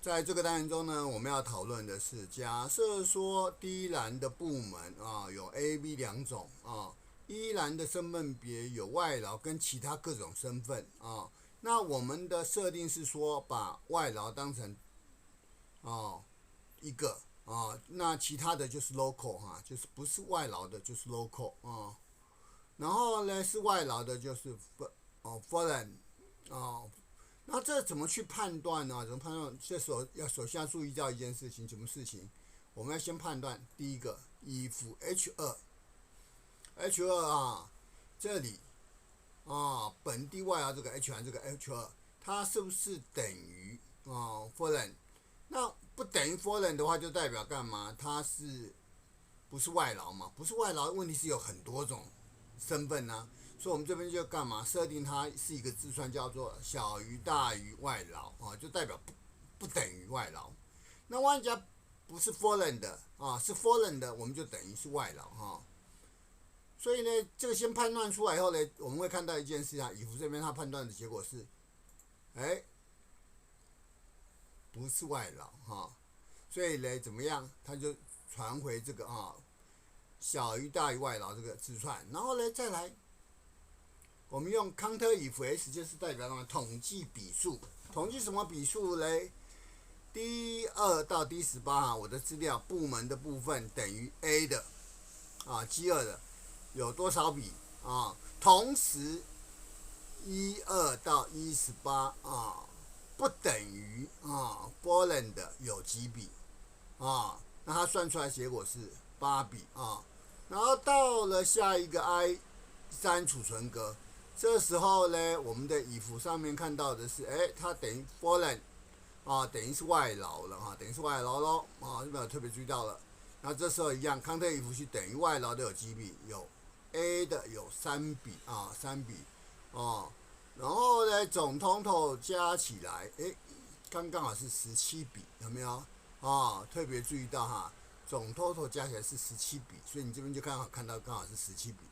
在这个单元中呢，我们要讨论的是，假设说第一栏的部门有 A、B 两种一栏的身份别有外劳跟其他各种身份那我们的设定是说，把外劳当成一个那其他的就是 local 就是不是外劳的就是 local 然后呢是外劳的就是 foreign 那这怎么去判断呢？怎么判断？首先要注意到一件事情，什么事情？我们要先判断第一个，if H2 这里本地外劳这个 H1 这个 H2，它是不是等于foreign？那不等于 foreign 的话，就代表干嘛？它是不是外劳嘛？不是外劳，问题是有很多种身份所以我们这边就干嘛？设定它是一个字串，叫做小于大于外劳就代表不等于外劳。那万一家不是 foreign 的是 foreign 的，我们就等于是外劳所以呢，这个先判断出来以后呢，我们会看到一件事以弗这边他判断的结果是，不是外劳所以呢怎么样？他就传回这个小于大于外劳这个字串，然后呢再来。我们用 counter if s 就是代表什么？统计比数。统计什么比数嘞？ D2 到 D18我的资料部门的部分等于 A 的G2 的有多少笔同时12到18不等于foreign 的有几笔那它算出来结果是8笔然后到了下一个 I3 储存格。这时候呢，我们的if上面看到的是，它等于 foreign 等于是外劳了等于是外劳咯就没有特别注意到了。那这时候一样 ，counter if 去等于外劳的有几笔？有 A 的有3笔3笔然后呢，总 total 加起来，刚好是17笔，有没有特别注意到总 total 加起来是17笔，所以你这边就看到刚好是17笔